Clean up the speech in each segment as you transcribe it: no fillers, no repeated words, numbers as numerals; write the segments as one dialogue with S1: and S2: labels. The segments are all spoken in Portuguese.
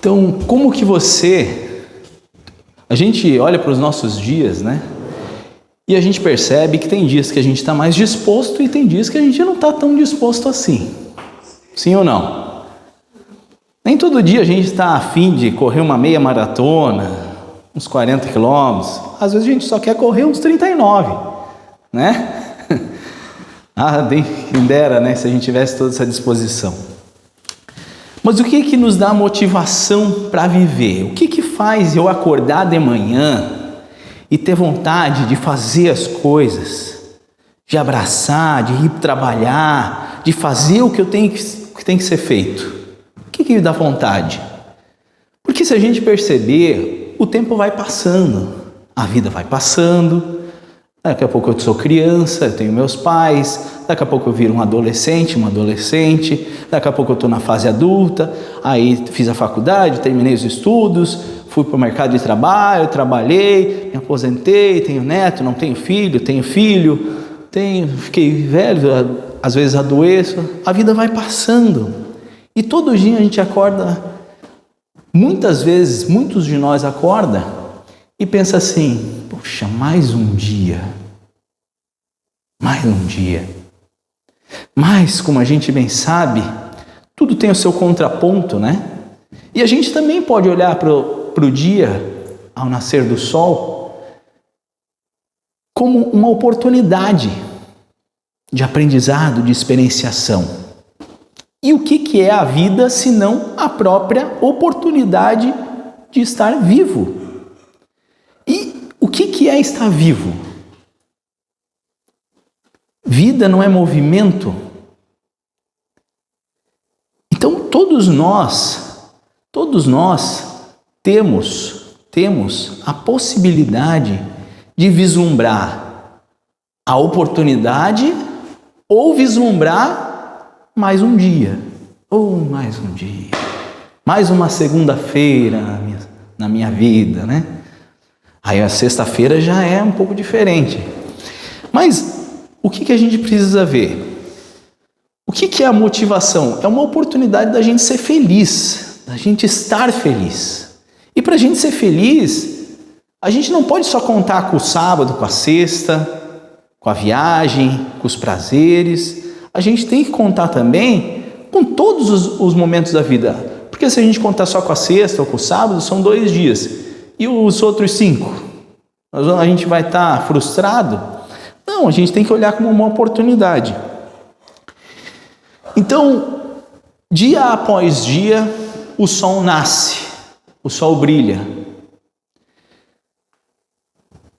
S1: Então, como que a gente olha para os nossos dias, né? E a gente percebe que tem dias que a gente está mais disposto e tem dias que a gente não está tão disposto assim. Sim ou não? Nem todo dia a gente está afim de correr uma meia maratona, uns 40 quilômetros. Às vezes a gente só quer correr uns 39, né? Quem dera, né? Se a gente tivesse toda essa disposição. Mas o que nos dá motivação para viver? O que faz eu acordar de manhã e ter vontade de fazer as coisas, de abraçar, de ir trabalhar, de fazer o que tem que ser feito? O que me dá vontade? Porque se a gente perceber, o tempo vai passando, a vida vai passando. Daqui a pouco eu sou criança, eu tenho meus pais, daqui a pouco eu viro um adolescente, uma adolescente, daqui a pouco eu estou na fase adulta, aí fiz a faculdade, terminei os estudos, fui para o mercado de trabalho, trabalhei, me aposentei, tenho neto, não tenho filho, fiquei velho, às vezes adoeço, a vida vai passando. E todo dia a gente acorda, muitas vezes, muitos de nós acordam e pensa assim, poxa, mais um dia. Mas, como a gente bem sabe, tudo tem o seu contraponto, né? E a gente também pode olhar para o dia, ao nascer do sol, como uma oportunidade de aprendizado, de experienciação. E o que é a vida, senão a própria oportunidade de estar vivo? E o que é estar vivo? Vida não é movimento? Então todos nós temos a possibilidade de vislumbrar a oportunidade ou vislumbrar mais um dia, mais uma segunda-feira na minha vida, né? Aí a sexta-feira já é um pouco diferente. Mas o que a gente precisa ver? O que é a motivação? É uma oportunidade da gente ser feliz, da gente estar feliz. E para a gente ser feliz, a gente não pode só contar com o sábado, com a sexta, com a viagem, com os prazeres. A gente tem que contar também com todos os momentos da vida. Porque se a gente contar só com a sexta ou com o sábado, são 2 dias. E os outros 5? A gente vai estar frustrado? Não, a gente tem que olhar como uma oportunidade. Então, dia após dia, o sol nasce, o sol brilha.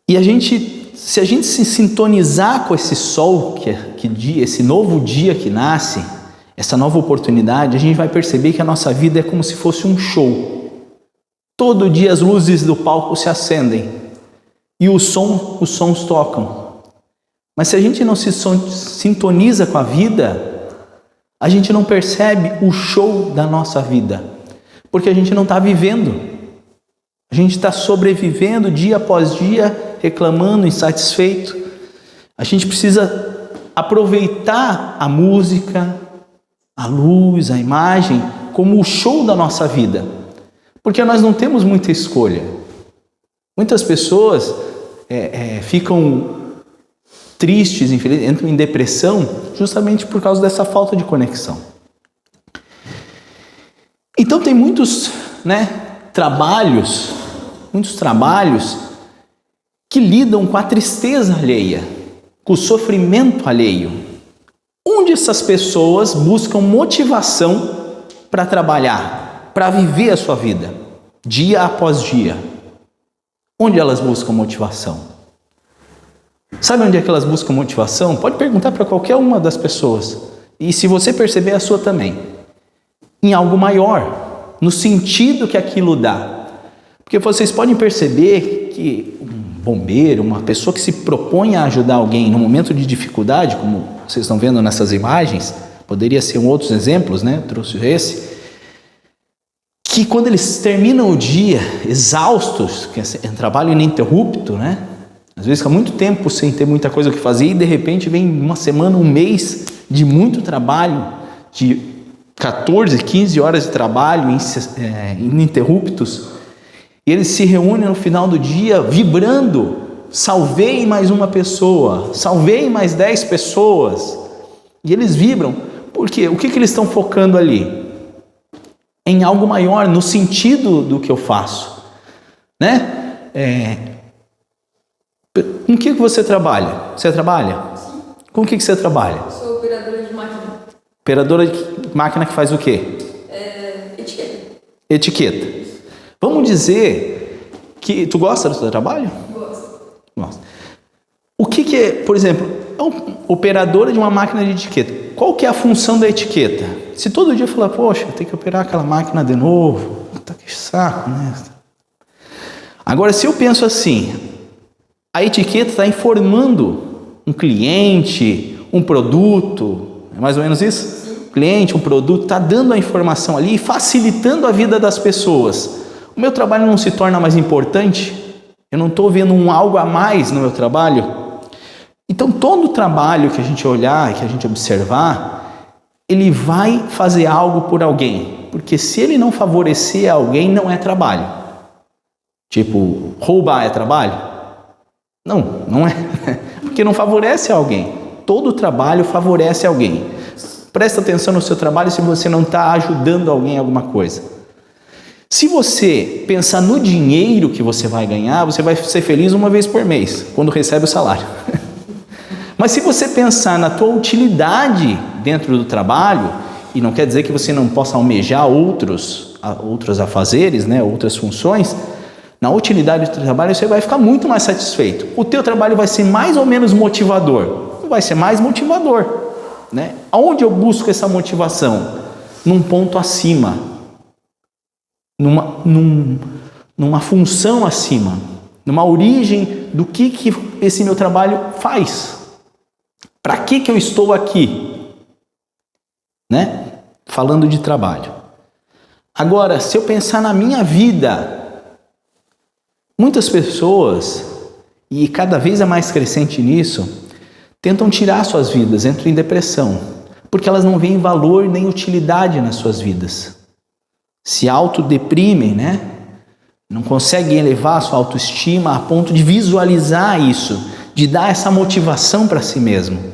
S1: E se a gente se sintonizar com esse sol, esse novo dia que nasce, essa nova oportunidade, a gente vai perceber que a nossa vida é como se fosse um show. Todo dia as luzes do palco se acendem e os sons tocam. Mas se a gente não se sintoniza com a vida, a gente não percebe o show da nossa vida, porque a gente não está vivendo. A gente está sobrevivendo dia após dia, reclamando, insatisfeito. A gente precisa aproveitar a música, a luz, a imagem, como o show da nossa vida, porque nós não temos muita escolha. Muitas pessoas ficam tristes, infelizmente, entram em depressão justamente por causa dessa falta de conexão. Então tem muitos trabalhos que lidam com a tristeza alheia, com o sofrimento alheio. Onde essas pessoas buscam motivação para trabalhar, para viver a sua vida, dia após dia? Onde elas buscam motivação? Sabe onde é que elas buscam motivação? Pode perguntar para qualquer uma das pessoas. E se você perceber, a sua também. Em algo maior, no sentido que aquilo dá. Porque vocês podem perceber que um bombeiro, uma pessoa que se propõe a ajudar alguém no momento de dificuldade, como vocês estão vendo nessas imagens, poderia ser outros exemplos, né? Eu trouxe esse. Que quando eles terminam o dia exaustos, que é um trabalho ininterrupto, né? Às vezes fica muito tempo sem ter muita coisa o que fazer e de repente vem uma semana, um mês de muito trabalho, de 14, 15 horas de trabalho ininterruptos, e eles se reúnem no final do dia vibrando: salvei mais uma pessoa, salvei mais 10 pessoas. E eles vibram. Por quê? O que eles estão focando ali? Em algo maior, no sentido do que eu faço, né? Com o que você trabalha? Você trabalha?
S2: Sim.
S1: Com o que você trabalha?
S2: Eu sou operadora de máquina.
S1: Operadora de máquina que faz o quê?
S2: Etiqueta.
S1: Etiqueta. Vamos dizer que... Tu gosta do seu trabalho?
S2: Gosto.
S1: Gosta. O que é, por exemplo, operadora de uma máquina de etiqueta? Qual que é a função da etiqueta? Se todo dia eu falar, poxa, tem que operar aquela máquina de novo, puta que saco, né? Agora, se eu penso assim, a etiqueta está informando um cliente, um produto, é mais ou menos isso?
S2: Sim.
S1: Cliente, um produto, está dando a informação ali e facilitando a vida das pessoas. O meu trabalho não se torna mais importante? Eu não estou vendo algo a mais no meu trabalho? Então, todo trabalho que a gente olhar, que a gente observar, ele vai fazer algo por alguém. Porque se ele não favorecer alguém, não é trabalho. Tipo, roubar é trabalho? Não, não é. Porque não favorece alguém. Todo trabalho favorece alguém. Presta atenção no seu trabalho se você não está ajudando alguém em alguma coisa. Se você pensar no dinheiro que você vai ganhar, você vai ser feliz uma vez por mês, quando recebe o salário. Mas se você pensar na tua utilidade dentro do trabalho, e não quer dizer que você não possa almejar outros afazeres, né, outras funções, na utilidade do trabalho você vai ficar muito mais satisfeito. O teu trabalho vai ser mais ou menos motivador? Vai ser mais motivador, né? Aonde eu busco essa motivação? Num ponto acima, numa função acima, numa origem do que esse meu trabalho faz. Para que eu estou aqui? Né? Falando de trabalho. Agora, se eu pensar na minha vida, muitas pessoas, e cada vez é mais crescente nisso, tentam tirar suas vidas, entram em depressão, porque elas não veem valor nem utilidade nas suas vidas. Se autodeprimem, né? Não conseguem elevar a sua autoestima a ponto de visualizar isso, de dar essa motivação para si mesmo.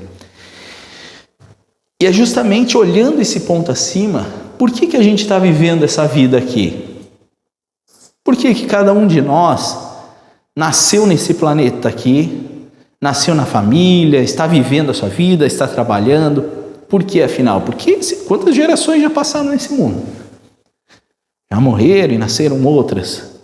S1: E é justamente olhando esse ponto acima, por que a gente está vivendo essa vida aqui? Por que cada um de nós nasceu nesse planeta aqui, nasceu na família, está vivendo a sua vida, está trabalhando? Por que afinal? Porque quantas gerações já passaram nesse mundo? Já morreram e nasceram outras.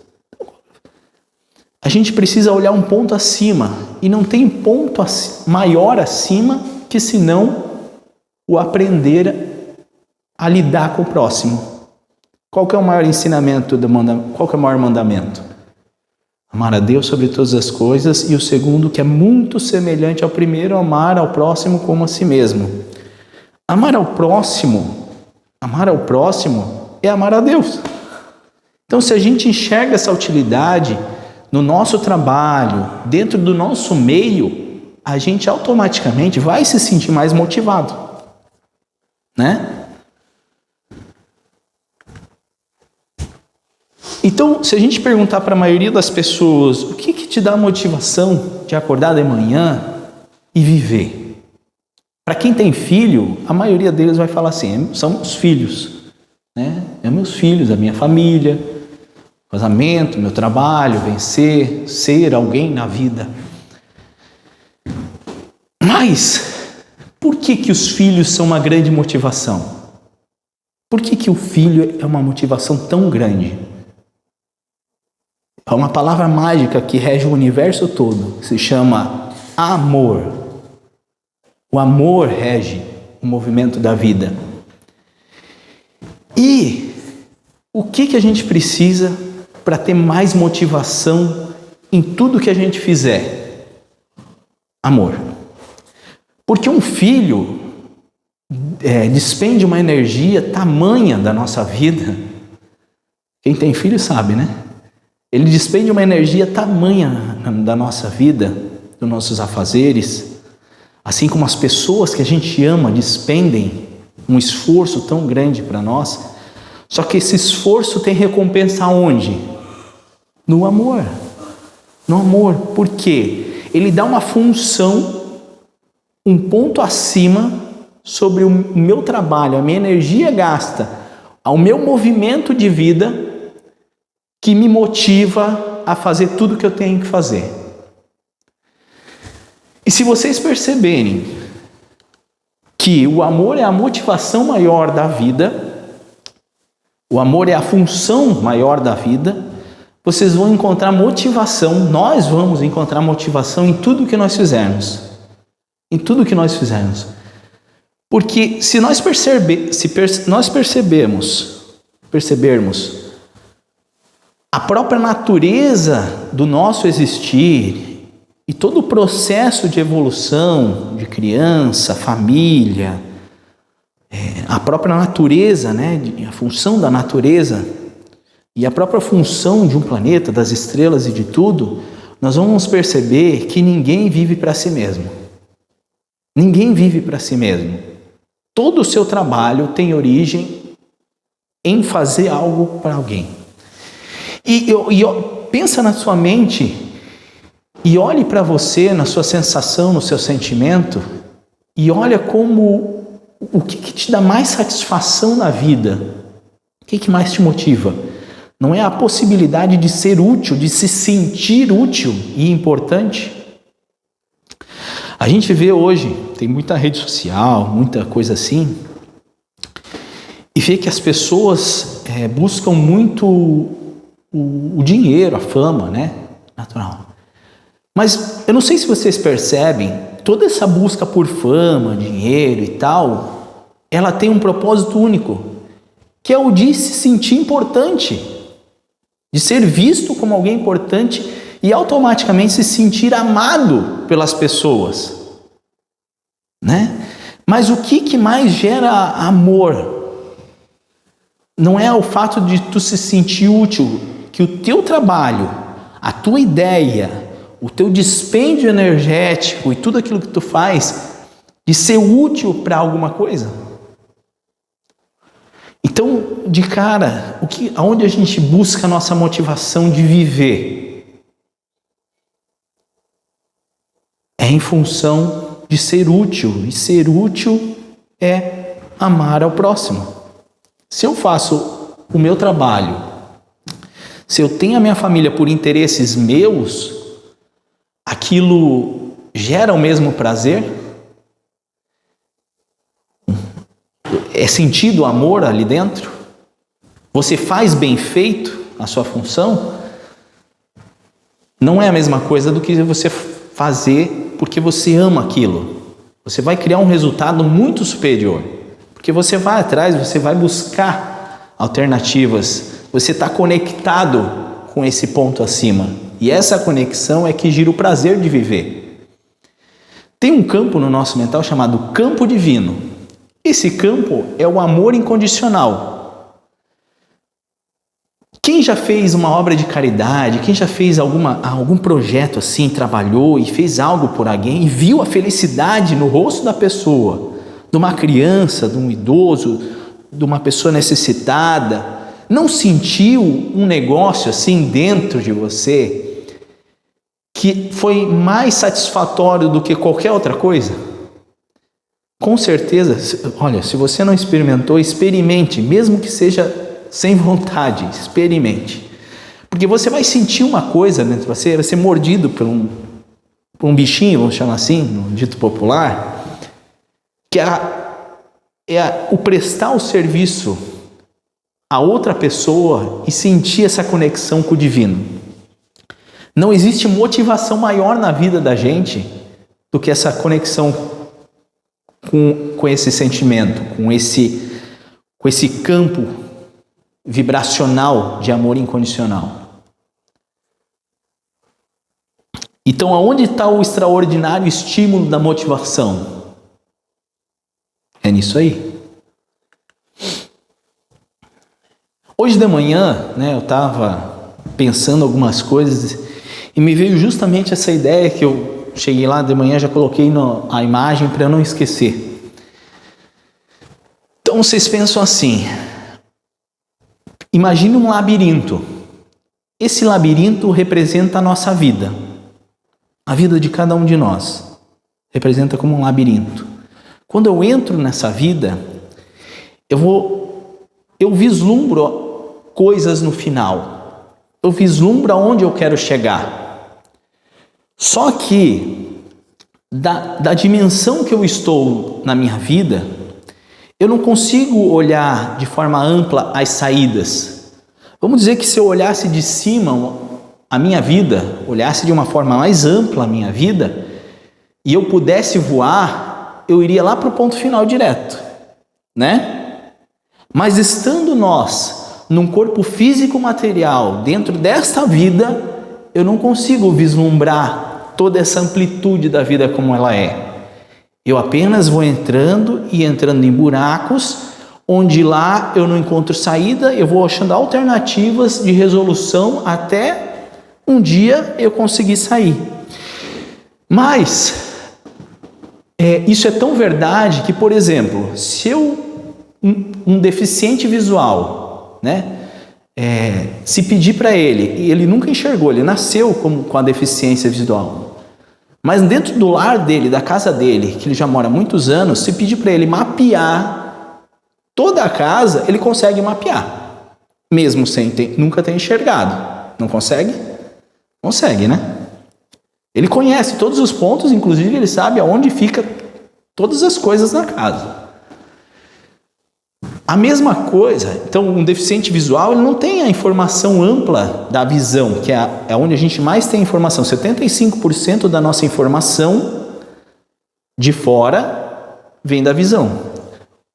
S1: A gente precisa olhar um ponto acima, e não tem ponto maior acima que senão o aprender a lidar com o próximo. Qual que é o maior ensinamento, qual que é o maior mandamento? Amar a Deus sobre todas as coisas, e o segundo, que é muito semelhante ao primeiro, amar ao próximo como a si mesmo. Amar ao próximo é amar a Deus. Então, se a gente enxerga essa utilidade no nosso trabalho, dentro do nosso meio, a gente automaticamente vai se sentir mais motivado, né? Então, se a gente perguntar para a maioria das pessoas, o que te dá motivação de acordar de manhã e viver? Para quem tem filho, a maioria deles vai falar assim, são os filhos, né? É meus filhos, a minha família, casamento, meu trabalho, vencer, ser alguém na vida. Mas, por que os filhos são uma grande motivação? Por que o filho é uma motivação tão grande? É uma palavra mágica que rege o universo todo, se chama amor. O amor rege o movimento da vida. E o que a gente precisa para ter mais motivação em tudo que a gente fizer? Amor. Porque um filho despende uma energia tamanha da nossa vida. Quem tem filho sabe, né? Ele despende uma energia tamanha da nossa vida, dos nossos afazeres, assim como as pessoas que a gente ama despendem um esforço tão grande para nós. Só que esse esforço tem recompensa aonde? No amor. No amor. Por quê? Ele dá uma função, um ponto acima sobre o meu trabalho, a minha energia gasta, ao meu movimento de vida que me motiva a fazer tudo o que eu tenho que fazer. E se vocês perceberem que o amor é a motivação maior da vida, o amor é a função maior da vida, vocês vão encontrar motivação, nós vamos encontrar motivação em tudo que nós fizermos. Em tudo que nós fizermos. Porque se nós percebermos a própria natureza do nosso existir e todo o processo de evolução de criança, família, a própria natureza, né, a função da natureza e a própria função de um planeta, das estrelas e de tudo, nós vamos perceber que ninguém vive para si mesmo. Ninguém vive para si mesmo. Todo o seu trabalho tem origem em fazer algo para alguém. E pensa na sua mente e olhe para você, na sua sensação, no seu sentimento, e olha como o que te dá mais satisfação na vida, o que mais te motiva. Não é a possibilidade de ser útil, de se sentir útil e importante? A gente vê hoje, tem muita rede social, muita coisa assim, e vê que as pessoas buscam muito o dinheiro, a fama, né? Natural. Mas eu não sei se vocês percebem, toda essa busca por fama, dinheiro e tal, ela tem um propósito único, que é o de se sentir importante, de ser visto como alguém importante e automaticamente se sentir amado pelas pessoas, né? Mas o que mais gera amor? Não é o fato de tu se sentir útil, que o teu trabalho, a tua ideia, o teu dispêndio energético e tudo aquilo que tu faz, de ser útil para alguma coisa. Então, de cara, aonde a gente busca a nossa motivação de viver? É em função de ser útil, e ser útil é amar ao próximo. Se eu faço o meu trabalho, se eu tenho a minha família por interesses meus, aquilo gera o mesmo prazer? É sentido o amor ali dentro? Você faz bem feito a sua função? Não é a mesma coisa do que você fazer porque você ama aquilo. Você vai criar um resultado muito superior. Porque você vai atrás, você vai buscar alternativas. Você está conectado com esse ponto acima. E essa conexão é que gira o prazer de viver. Tem um campo no nosso mental chamado campo divino. Esse campo é o amor incondicional. Quem já fez uma obra de caridade, quem já fez algum projeto assim, trabalhou e fez algo por alguém e viu a felicidade no rosto da pessoa, de uma criança, de um idoso, de uma pessoa necessitada, não sentiu um negócio assim dentro de você que foi mais satisfatório do que qualquer outra coisa? Com certeza, olha, se você não experimentou, experimente, mesmo que seja sem vontade, experimente. Porque você vai sentir uma coisa dentro de você, vai ser mordido por um bichinho, vamos chamar assim, no dito popular, que é o prestar o serviço a outra pessoa e sentir essa conexão com o divino. Não existe motivação maior na vida da gente do que essa conexão com esse sentimento, com esse campo vibracional de amor incondicional. Então, aonde está o extraordinário estímulo da motivação? É nisso aí. Hoje de manhã, eu estava pensando algumas coisas e me veio justamente essa ideia que eu cheguei lá de manhã, já coloquei a imagem para não esquecer. Então vocês pensam assim, imagine um labirinto. Esse labirinto representa a nossa vida. A vida de cada um de nós representa como um labirinto. Quando eu entro nessa vida, eu vislumbro coisas no final. Eu vislumbro aonde eu quero chegar. Só que da dimensão que eu estou na minha vida, eu não consigo olhar de forma ampla as saídas. Vamos dizer que se eu olhasse de cima a minha vida, olhasse de uma forma mais ampla a minha vida, e eu pudesse voar, eu iria lá para o ponto final direto, né? Mas estando nós num corpo físico material, dentro desta vida, eu não consigo vislumbrar toda essa amplitude da vida como ela é. Eu apenas vou entrando e entrando em buracos, onde lá eu não encontro saída, eu vou achando alternativas de resolução até um dia eu conseguir sair. Mas isso é tão verdade que, por exemplo, se um deficiente visual, né, se pedir para ele, e ele nunca enxergou, ele nasceu com a deficiência visual, mas dentro do lar dele, da casa dele, que ele já mora há muitos anos, se pedir para ele mapear toda a casa, ele consegue mapear, mesmo sem nunca ter enxergado. Não consegue? Consegue, né? Ele conhece todos os pontos, inclusive ele sabe aonde fica todas as coisas na casa. A mesma coisa, então um deficiente visual, ele não tem a informação ampla da visão, que é onde a gente mais tem informação. 75% da nossa informação de fora vem da visão.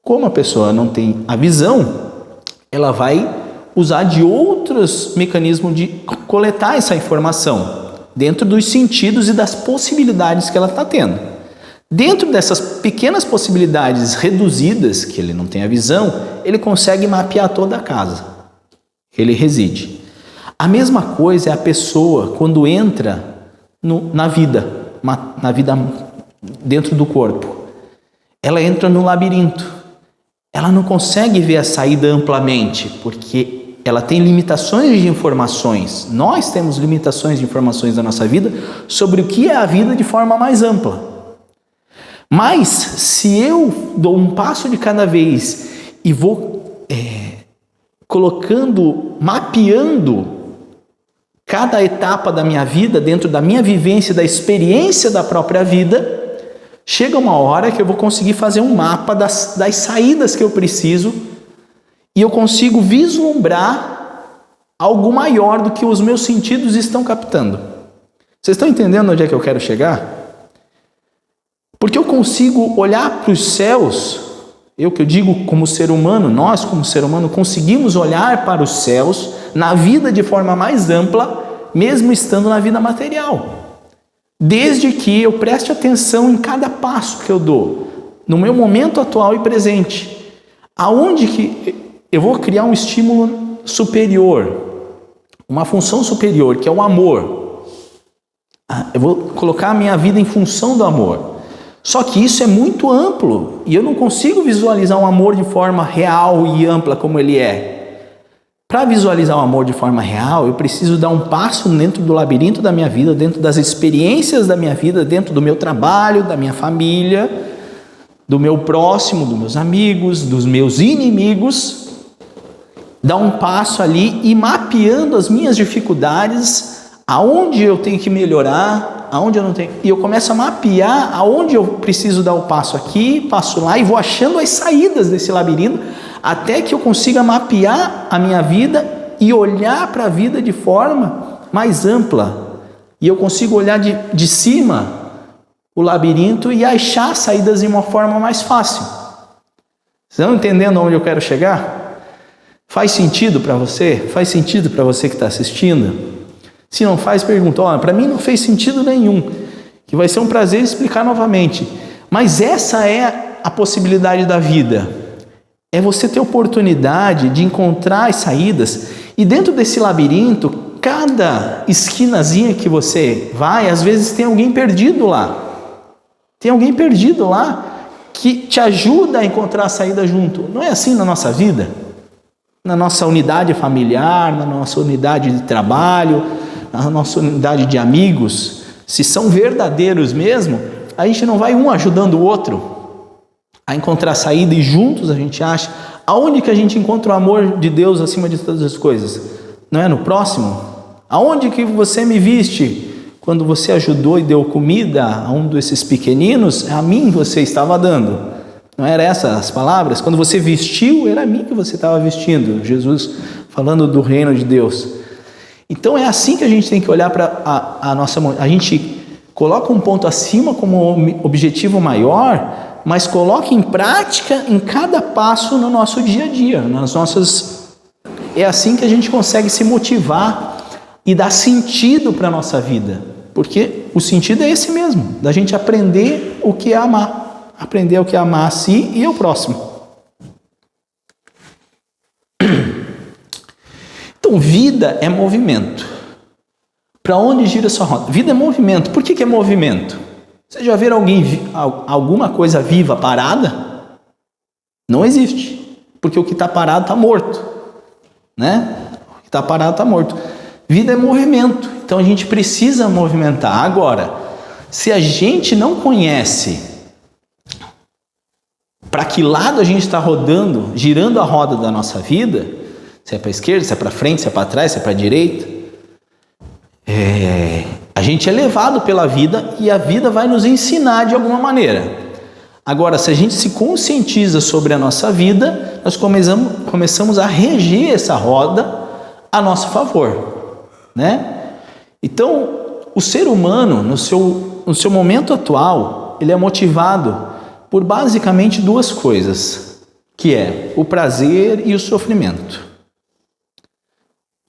S1: Como a pessoa não tem a visão, ela vai usar de outros mecanismos de coletar essa informação, dentro dos sentidos e das possibilidades que ela está tendo. Dentro dessas pequenas possibilidades reduzidas, que ele não tem a visão, ele consegue mapear toda a casa que ele reside. A mesma coisa é a pessoa quando entra na vida dentro do corpo. Ela entra no labirinto. Ela não consegue ver a saída amplamente, porque ela tem limitações de informações. Nós temos limitações de informações da nossa vida sobre o que é a vida de forma mais ampla. Mas, se eu dou um passo de cada vez e vou mapeando cada etapa da minha vida, dentro da minha vivência, da experiência da própria vida, chega uma hora que eu vou conseguir fazer um mapa das saídas que eu preciso e eu consigo vislumbrar algo maior do que os meus sentidos estão captando. Vocês estão entendendo onde é que eu quero chegar? Porque eu consigo olhar para os céus, eu que eu digo como ser humano, nós como ser humano conseguimos olhar para os céus na vida de forma mais ampla, mesmo estando na vida material. Desde que eu preste atenção em cada passo que eu dou, no meu momento atual e presente. Aonde que eu vou criar um estímulo superior, uma função superior, que é o amor. Eu vou colocar a minha vida em função do amor. Só que isso é muito amplo e eu não consigo visualizar um amor de forma real e ampla como ele é. Para visualizar o amor de forma real, eu preciso dar um passo dentro do labirinto da minha vida, dentro das experiências da minha vida, dentro do meu trabalho, da minha família, do meu próximo, dos meus amigos, dos meus inimigos. Dar um passo ali e mapeando as minhas dificuldades, aonde eu tenho que melhorar, aonde eu não tenho. E eu começo a mapear aonde eu preciso dar o passo aqui, passo lá e vou achando as saídas desse labirinto até que eu consiga mapear a minha vida e olhar para a vida de forma mais ampla. E eu consigo olhar de cima o labirinto e achar saídas de uma forma mais fácil. Vocês estão entendendo onde eu quero chegar? Faz sentido para você? Faz sentido para você que está assistindo? Se não faz, pergunta. Para mim não fez sentido nenhum, que vai ser um prazer explicar novamente. Mas essa é a possibilidade da vida. É você ter oportunidade de encontrar as saídas. E dentro desse labirinto, cada esquinazinha que você vai, às vezes tem alguém perdido lá. Tem alguém perdido lá que te ajuda a encontrar a saída junto. Não é assim na nossa vida? Na nossa unidade familiar, na nossa unidade de trabalho, na nossa unidade de amigos, se são verdadeiros mesmo, a gente não vai um ajudando o outro a encontrar a saída e juntos a gente acha. Aonde que a gente encontra o amor de Deus acima de todas as coisas? Não é no próximo? Aonde que você me viste quando você ajudou e deu comida a um desses pequeninos? A mim você estava dando. Não era essas as palavras? Quando você vestiu, era a mim que você estava vestindo. Jesus falando do reino de Deus. Então é assim que a gente tem que olhar para a nossa... A gente coloca um ponto acima como objetivo maior, mas coloca em prática em cada passo no nosso dia a dia, nas nossas... É assim que a gente consegue se motivar e dar sentido para a nossa vida. Porque o sentido é esse mesmo, da gente aprender o que é amar. Aprender o que é amar a si e ao próximo. Então, vida é movimento. Para onde gira sua roda? Vida é movimento. Por que é movimento? Você já viu alguma coisa viva parada? Não existe. Porque o que está parado está morto. Né? O que está parado está morto. Vida é movimento. Então a gente precisa movimentar. Agora, se a gente não conhece para que lado a gente está rodando, girando a roda da nossa vida, se é para a esquerda, se é para frente, se é para trás, se é para a direita, a gente é levado pela vida e a vida vai nos ensinar de alguma maneira. Agora, se a gente se conscientiza sobre a nossa vida, nós começamos a reger essa roda a nosso favor, né? Então, o ser humano, no seu momento atual, ele é motivado por basicamente duas coisas, que é o prazer e o sofrimento.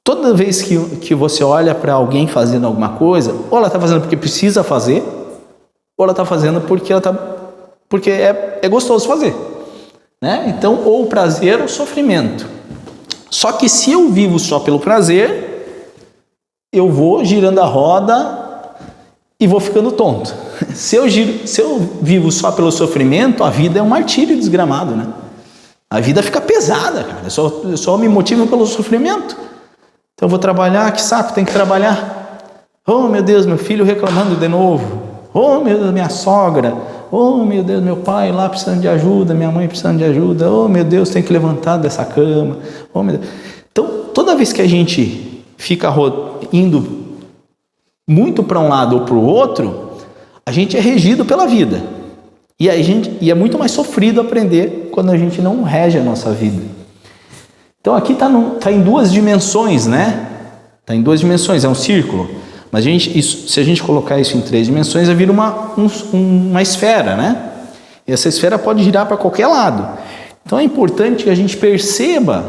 S1: Toda vez que você olha para alguém fazendo alguma coisa, ou ela está fazendo porque precisa fazer, ou ela está fazendo porque é gostoso fazer, né? Então, ou o prazer ou o sofrimento. Só que se eu vivo só pelo prazer, eu vou girando a roda e vou ficando tonto. Se eu vivo só pelo sofrimento, a vida é um martírio desgramado, né? A vida fica pesada, cara. Eu só me motivo pelo sofrimento. Então eu vou trabalhar, que saco, tem que trabalhar. Oh, meu Deus, meu filho reclamando de novo. Oh, meu Deus, minha sogra. Oh, meu Deus, meu pai lá precisando de ajuda, minha mãe precisando de ajuda. Oh, meu Deus, tem que levantar dessa cama. Oh, meu Deus. Então, toda vez que a gente fica indo muito para um lado ou para o outro, a gente é regido pela vida. E é muito mais sofrido aprender quando a gente não rege a nossa vida. Então aqui está em duas dimensões, né? Está em duas dimensões, é um círculo. Mas se a gente colocar isso em três dimensões, vai vir uma esfera, né? E essa esfera pode girar para qualquer lado. Então é importante que a gente perceba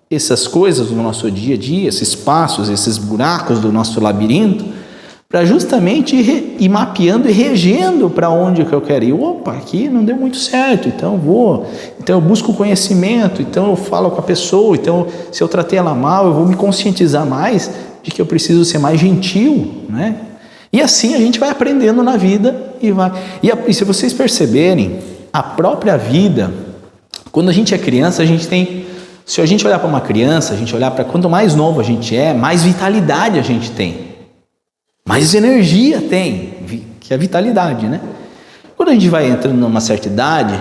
S1: essas coisas do nosso dia a dia, esses passos, esses buracos do nosso labirinto, para justamente ir mapeando e regendo para onde que eu quero ir. Opa, aqui não deu muito certo, então eu busco conhecimento, então eu falo com a pessoa, então se eu tratei ela mal, eu vou me conscientizar mais de que eu preciso ser mais gentil, né? E assim a gente vai aprendendo na vida e se vocês perceberem, a própria vida, quando a gente é criança, se a gente olhar para uma criança, a gente olhar para quanto mais novo a gente é, mais vitalidade a gente tem. Mais energia tem, que é a vitalidade, né? Quando a gente vai entrando numa certa idade,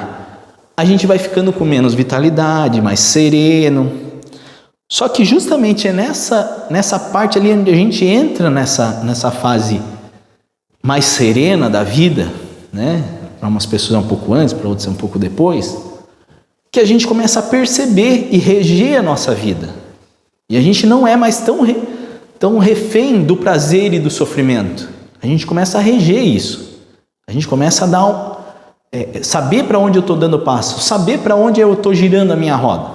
S1: a gente vai ficando com menos vitalidade, mais sereno. Só que justamente é nessa parte ali onde a gente entra nessa fase mais serena da vida, né? Para umas pessoas um pouco antes, para outras um pouco depois, que a gente começa a perceber e reger a nossa vida. E a gente não é mais tão refém do prazer e do sofrimento. A gente começa a reger isso. A gente começa a saber para onde eu estou dando passo, saber para onde eu estou girando a minha roda,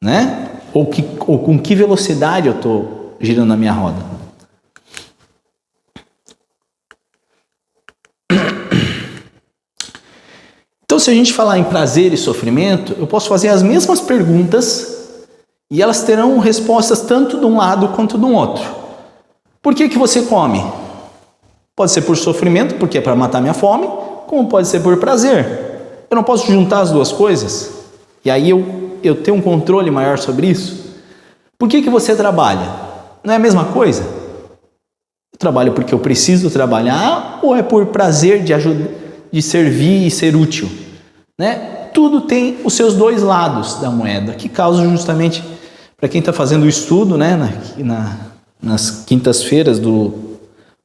S1: né? Ou com que velocidade eu estou girando a minha roda. Então, se a gente falar em prazer e sofrimento, eu posso fazer as mesmas perguntas e elas terão respostas tanto de um lado quanto do outro. Por que você come? Pode ser por sofrimento, porque é para matar minha fome, como pode ser por prazer. Eu não posso juntar as duas coisas? E aí eu tenho um controle maior sobre isso? Por que você trabalha? Não é a mesma coisa? Eu trabalho porque eu preciso trabalhar ou é por prazer de ajudar, de servir e ser útil? Né? Tudo tem os seus dois lados da moeda, que causam justamente, para quem está fazendo o estudo, né, nas quintas-feiras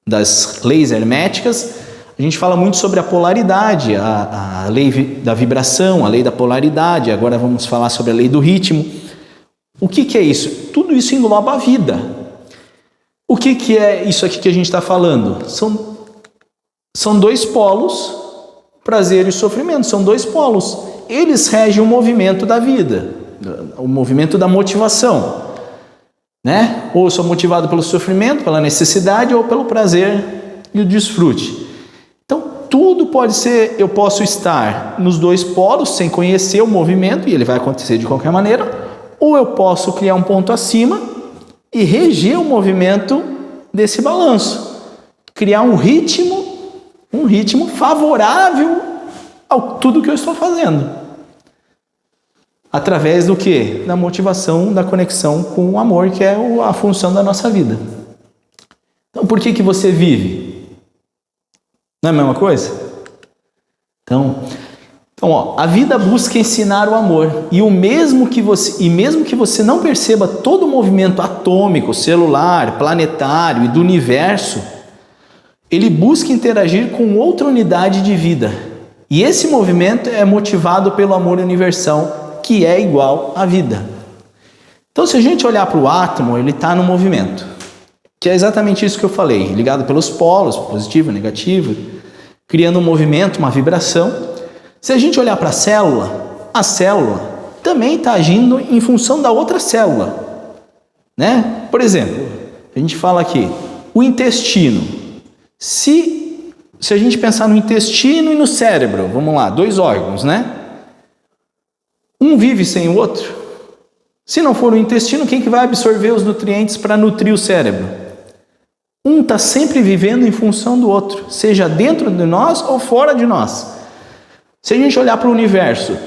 S1: das leis herméticas, a gente fala muito sobre a polaridade, a lei da vibração, a lei da polaridade. Agora vamos falar sobre a lei do ritmo. O que é isso? Tudo isso engloba a vida. O que é isso aqui que a gente está falando? São dois polos, prazer e sofrimento, são dois polos. Eles regem o movimento da vida, o movimento da motivação. Né? Ou eu sou motivado pelo sofrimento, pela necessidade, ou pelo prazer e o desfrute. Então, tudo pode ser, eu posso estar nos dois polos sem conhecer o movimento, e ele vai acontecer de qualquer maneira, ou eu posso criar um ponto acima e reger o movimento desse balanço, criar um ritmo favorável a tudo que eu estou fazendo. Através do quê? Da motivação, da conexão com o amor, que é a função da nossa vida. Então, por que você vive? Não é a mesma coisa? Então, a vida busca ensinar o amor. E mesmo que você não perceba todo o movimento atômico, celular, planetário e do universo, ele busca interagir com outra unidade de vida. E esse movimento é motivado pelo amor universal, que é igual à vida. Então, se a gente olhar para o átomo, ele está no movimento, que é exatamente isso que eu falei, ligado pelos polos, positivo, negativo, criando um movimento, uma vibração. Se a gente olhar para a célula também está agindo em função da outra célula, né? Por exemplo, a gente fala aqui, o intestino. Se a gente pensar no intestino e no cérebro, vamos lá, dois órgãos, né? Um vive sem o outro. Se não for o intestino, quem que vai absorver os nutrientes para nutrir o cérebro? Um está sempre vivendo em função do outro, seja dentro de nós ou fora de nós. Se a gente olhar para o universo,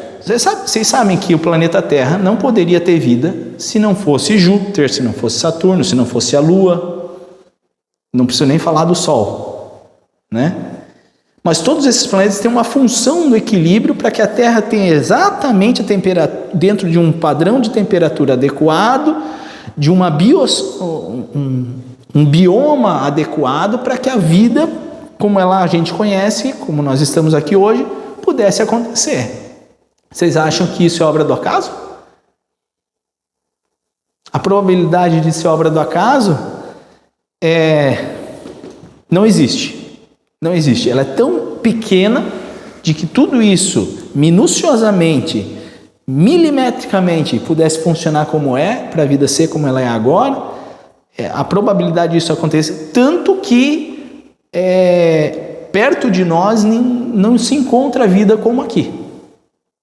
S1: vocês sabem que o planeta Terra não poderia ter vida se não fosse Júpiter, se não fosse Saturno, se não fosse a Lua. Não preciso nem falar do Sol, né? Mas todos esses planetas têm uma função do equilíbrio para que a Terra tenha exatamente a temperatura, dentro de um padrão de temperatura adequado, de um bioma adequado para que a vida, como a gente conhece, como nós estamos aqui hoje, pudesse acontecer. Vocês acham que isso é obra do acaso? A probabilidade de ser obra do acaso não existe. Não existe. Ela é tão pequena de que tudo isso, minuciosamente, milimetricamente, pudesse funcionar como é, para a vida ser como ela é agora, a probabilidade disso acontecer, tanto que perto de nós não se encontra vida como aqui.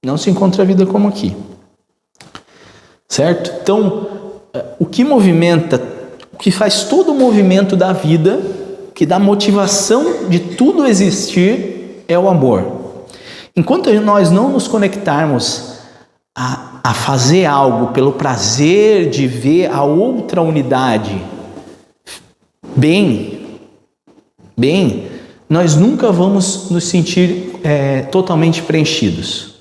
S1: Não se encontra vida como aqui. Certo? Então, o que movimenta, o que faz todo o movimento da vida, que dá motivação de tudo existir, é o amor. Enquanto nós não nos conectarmos a fazer algo pelo prazer de ver a outra unidade bem, nós nunca vamos nos sentir totalmente preenchidos.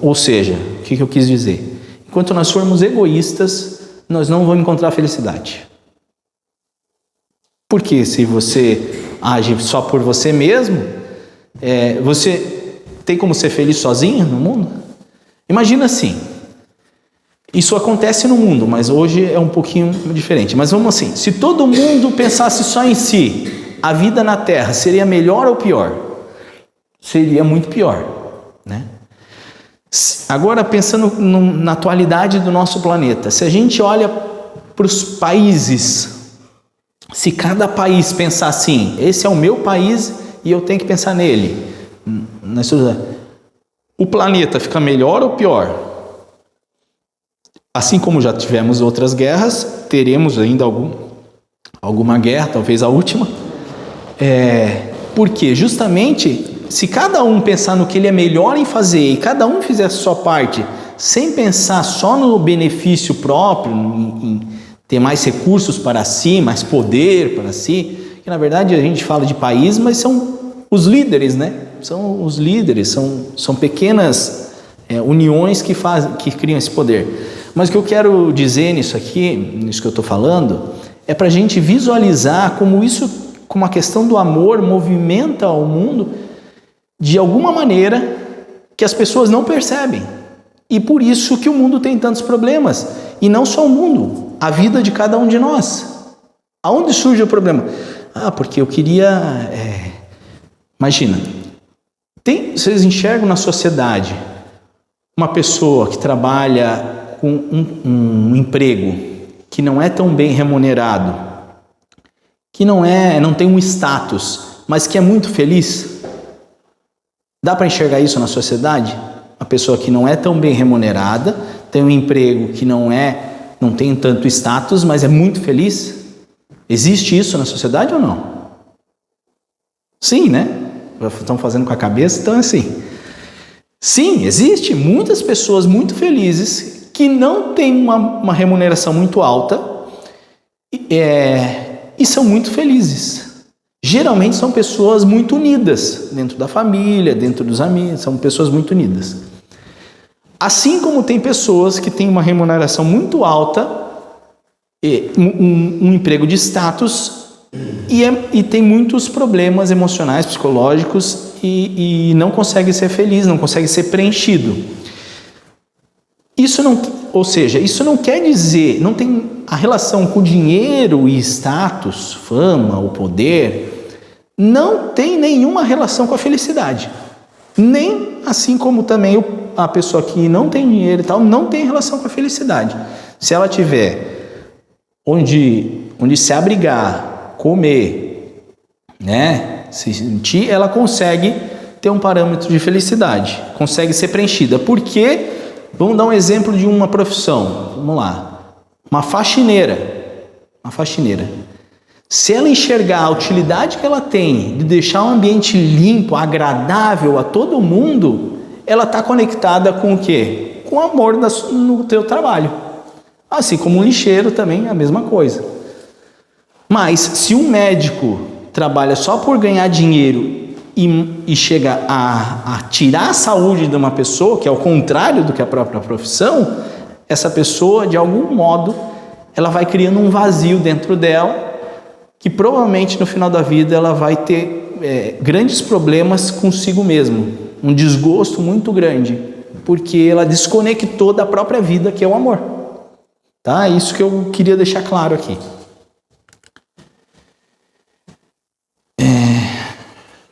S1: Ou seja, o que eu quis dizer? Enquanto nós formos egoístas, nós não vamos encontrar felicidade. Porque se você age só por você mesmo, você tem como ser feliz sozinho no mundo? Imagina assim, isso acontece no mundo, mas hoje é um pouquinho diferente. Mas vamos assim, se todo mundo pensasse só em si, a vida na Terra seria melhor ou pior? Seria muito pior, né? Agora, pensando na atualidade do nosso planeta, se a gente olha para os países, se cada país pensar assim, esse é o meu país e eu tenho que pensar nele, o planeta fica melhor ou pior? Assim como já tivemos outras guerras, teremos ainda alguma guerra, talvez a última. Porque justamente se cada um pensar no que ele é melhor em fazer e cada um fizer a sua parte, sem pensar só no benefício próprio, em ter mais recursos para si, mais poder para si, que na verdade a gente fala de país, mas são os líderes, né? São os líderes, são pequenas uniões que criam esse poder. Mas o que eu quero dizer nisso aqui, nisso que eu estou falando, é para a gente visualizar como a questão do amor movimenta o mundo de alguma maneira que as pessoas não percebem. E por isso que o mundo tem tantos problemas. E não só o mundo, a vida de cada um de nós. Aonde surge o problema? Porque eu queria... Imagina, vocês enxergam na sociedade uma pessoa que trabalha com um emprego que não é tão bem remunerado, que não tem um status, mas que é muito feliz? Dá para enxergar isso na sociedade? Uma pessoa que não é tão bem remunerada, tem um emprego que não tem tanto status, mas é muito feliz? Existe isso na sociedade ou não? Sim, né? Estão fazendo com a cabeça, então é assim. Sim, existe muitas pessoas muito felizes que não têm uma remuneração muito alta e são muito felizes. Geralmente são pessoas muito unidas, dentro da família, dentro dos amigos, são pessoas muito unidas. Assim como tem pessoas que têm uma remuneração muito alta, um emprego de status e tem muitos problemas emocionais, psicológicos e não consegue ser feliz, não consegue ser preenchido. Isso não quer dizer, não tem a relação com dinheiro e status, fama, o poder, não tem nenhuma relação com a felicidade. Nem assim como também a pessoa que não tem dinheiro e tal, não tem relação com a felicidade. Se ela tiver onde se abrigar, comer, né, se sentir, ela consegue ter um parâmetro de felicidade, consegue ser preenchida. Porque, vamos dar um exemplo de uma profissão, vamos lá, uma faxineira. Se ela enxergar a utilidade que ela tem de deixar um ambiente limpo, agradável a todo mundo, ela está conectada com o quê? Com o amor no teu trabalho. Assim como um lixeiro também é a mesma coisa. Mas se um médico trabalha só por ganhar dinheiro e chega a tirar a saúde de uma pessoa, que é o contrário do que a própria profissão, essa pessoa, de algum modo, ela vai criando um vazio dentro dela, que provavelmente no final da vida ela vai ter grandes problemas consigo mesmo, um desgosto muito grande, porque ela desconectou da própria vida, que é o amor. Tá? Isso que eu queria deixar claro aqui.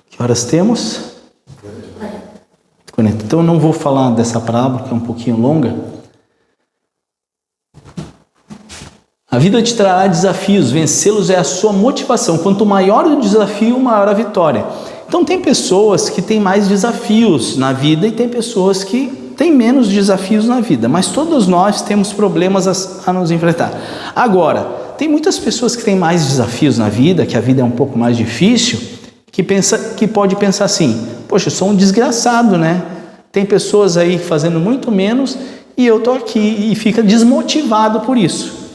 S1: Que horas temos? 40. Então eu não vou falar dessa parábola, que é um pouquinho longa. A vida te trará desafios, vencê-los é a sua motivação. Quanto maior o desafio, maior a vitória. Então tem pessoas que têm mais desafios na vida e tem pessoas que têm menos desafios na vida. Mas todos nós temos problemas a nos enfrentar. Agora, tem muitas pessoas que têm mais desafios na vida, que a vida é um pouco mais difícil, que pode pensar assim, poxa, eu sou um desgraçado, né? Tem pessoas aí fazendo muito menos e eu estou aqui, e fica desmotivado por isso.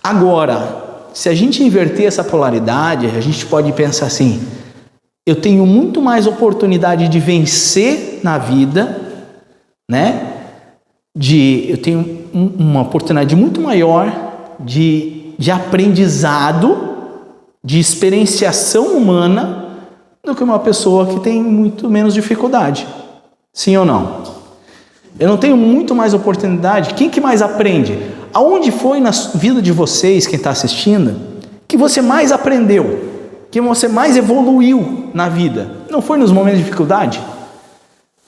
S1: Agora, se a gente inverter essa polaridade, a gente pode pensar assim, eu tenho muito mais oportunidade de vencer na vida, né? Eu tenho uma oportunidade muito maior de aprendizado, de experienciação humana, do que uma pessoa que tem muito menos dificuldade. Sim ou não? Eu não tenho muito mais oportunidade. Quem que mais aprende? Aonde foi na vida de vocês, quem está assistindo, que você mais aprendeu? Que você mais evoluiu na vida? Não foi nos momentos de dificuldade?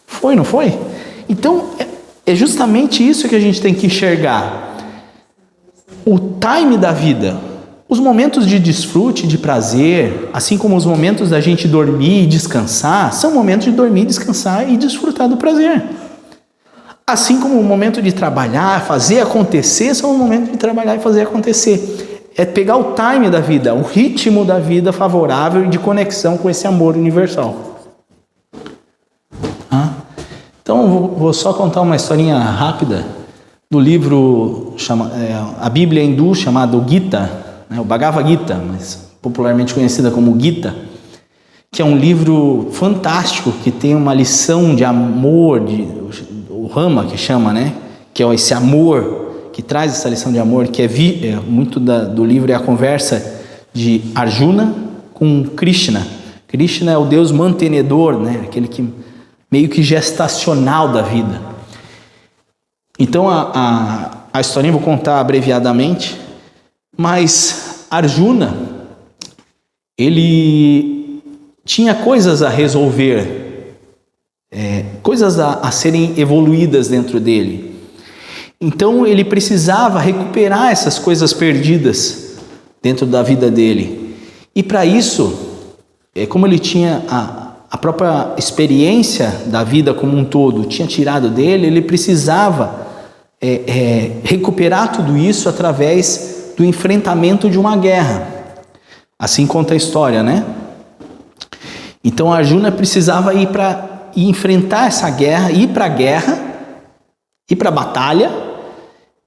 S1: Foi, não foi? Então, é justamente isso que a gente tem que enxergar. O time da vida. Os momentos de desfrute, de prazer, assim como os momentos da gente dormir e descansar, são momentos de dormir, descansar e desfrutar do prazer. Assim como o momento de trabalhar, fazer acontecer, são o momento de trabalhar e fazer acontecer. É pegar o time da vida, o ritmo da vida favorável e de conexão com esse amor universal. Então, vou só contar uma historinha rápida do livro, a Bíblia hindu chamado Gita, né, o Bhagavad Gita, mas popularmente conhecida como Gita, que é um livro fantástico, que tem uma lição de amor, o Rama que chama, né, que é esse amor, que traz essa lição de amor, que muito do livro é a conversa de Arjuna com Krishna. Krishna é o Deus mantenedor, né, aquele que meio que gestacional da vida. Então a historinha eu vou contar abreviadamente, mas Arjuna, ele tinha coisas a resolver, coisas a serem evoluídas dentro dele. Então ele precisava recuperar essas coisas perdidas dentro da vida dele. E para isso, como ele tinha a própria experiência da vida como um todo tinha tirado dele, ele precisava recuperar tudo isso através do enfrentamento de uma guerra. Assim conta a história, né? Então Arjuna precisava ir enfrentar essa guerra, ir para a guerra, ir para a batalha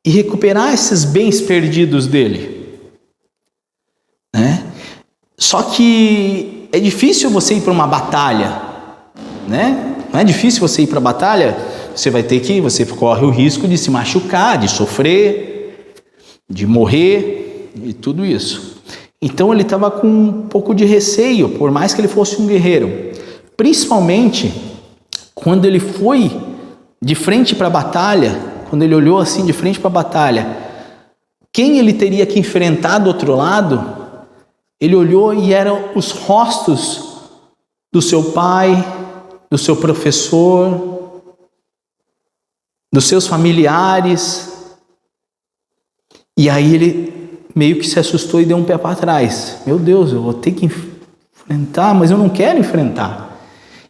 S1: e recuperar esses bens perdidos dele, né? Só que é difícil você ir para uma batalha, né? Não é difícil você ir para a batalha, você corre o risco de se machucar, de sofrer, de morrer e tudo isso. Então ele estava com um pouco de receio, por mais que ele fosse um guerreiro. Principalmente quando ele foi de frente para a batalha, quando ele olhou assim de frente para a batalha, quem ele teria que enfrentar do outro lado, ele olhou e eram os rostos do seu pai, do seu professor, dos seus familiares. E aí ele meio que se assustou e deu um pé para trás. Meu Deus, eu vou ter que enfrentar, mas eu não quero enfrentar.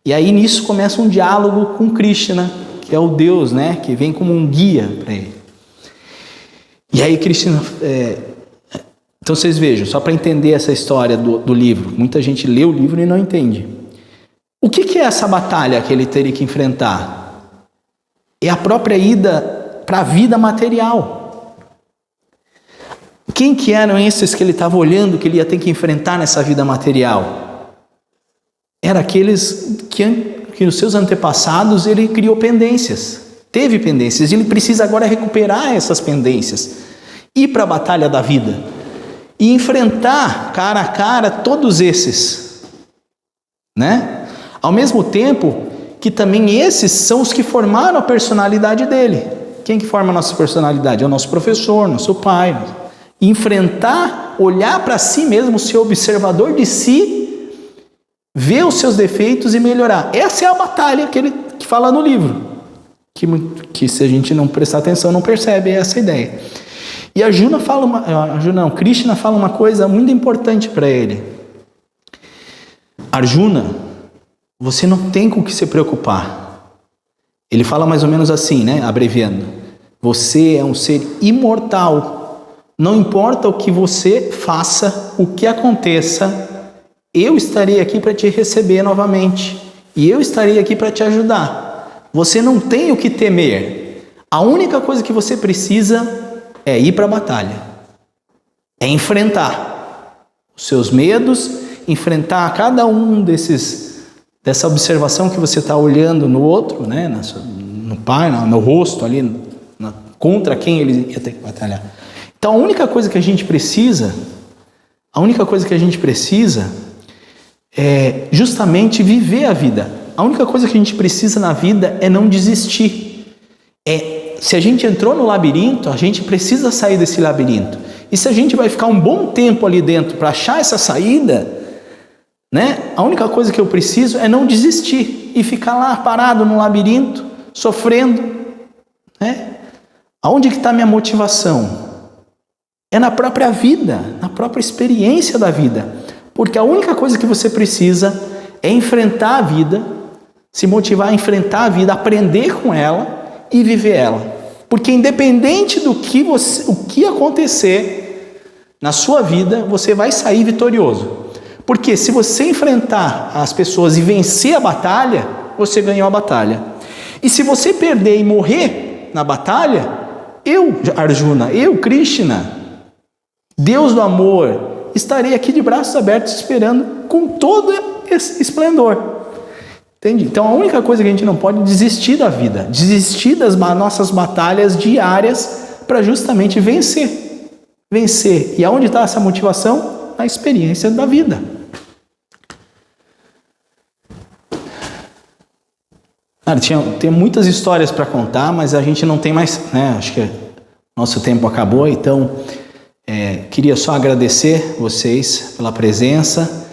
S1: E aí nisso começa um diálogo com Krishna, que é o Deus, né, que vem como um guia para ele. E aí Krishna... Então vocês vejam, só para entender essa história do livro, muita gente lê o livro e não entende. O que é essa batalha que ele teria que enfrentar? É a própria ida para a vida material. Quem que eram esses que ele estava olhando que ele ia ter que enfrentar nessa vida material? Era aqueles que nos seus antepassados ele criou pendências, teve pendências, e ele precisa agora recuperar essas pendências, ir para a batalha da vida e enfrentar cara a cara todos esses, né? Ao mesmo tempo que também esses são os que formaram a personalidade dele. Quem que forma a nossa personalidade? É o nosso professor, nosso pai. Enfrentar, olhar para si mesmo, ser observador de si, ver os seus defeitos e melhorar. Essa é a batalha que ele fala no livro, que se a gente não prestar atenção não percebe essa ideia. E Krishna fala uma coisa muito importante para ele. Arjuna, você não tem com o que se preocupar. Ele fala mais ou menos assim, né? Abreviando. Você é um ser imortal. Não importa o que você faça, o que aconteça, eu estarei aqui para te receber novamente. E eu estarei aqui para te ajudar. Você não tem o que temer. A única coisa que você precisa é ir para a batalha, é enfrentar os seus medos, enfrentar cada um dessa observação que você está olhando no outro, né, no pai, no rosto ali, contra quem ele ia ter que batalhar. Então a única coisa que a gente precisa é justamente viver a vida. A única coisa que a gente precisa na vida é não desistir. Se a gente entrou no labirinto, a gente precisa sair desse labirinto. E se a gente vai ficar um bom tempo ali dentro para achar essa saída, né? A única coisa que eu preciso é não desistir e ficar lá parado no labirinto, sofrendo, né? Aonde que está a minha motivação? É na própria vida, na própria experiência da vida. Porque a única coisa que você precisa é enfrentar a vida, se motivar a enfrentar a vida, aprender com ela e viver ela. Porque independente do que acontecer na sua vida, você vai sair vitorioso. Porque se você enfrentar as pessoas e vencer a batalha, você ganhou a batalha. E se você perder e morrer na batalha, eu, Arjuna, eu, Krishna, Deus do amor, estarei aqui de braços abertos esperando com todo esse esplendor. Entende? Então a única coisa que a gente não pode é desistir da vida, desistir das nossas batalhas diárias para justamente vencer. Vencer. E aonde está essa motivação? Na experiência da vida. Cara, tem muitas histórias para contar, mas a gente não tem mais, né? Acho que nosso tempo acabou, então queria só agradecer vocês pela presença.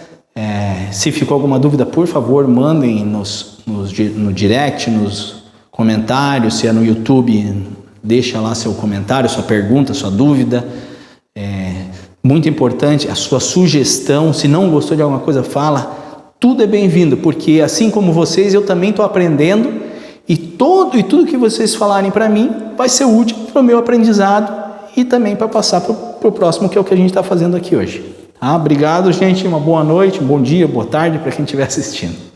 S1: Se ficou alguma dúvida, por favor, mandem no direct, nos comentários. Se é no YouTube, deixa lá seu comentário, sua pergunta, sua dúvida. Muito importante, a sua sugestão. Se não gostou de alguma coisa, fala. Tudo é bem-vindo, porque assim como vocês, eu também estou aprendendo. E tudo que vocês falarem para mim vai ser útil para o meu aprendizado e também para passar para o próximo, que é o que a gente está fazendo aqui hoje. Obrigado, gente. Uma boa noite, um bom dia, boa tarde para quem estiver assistindo.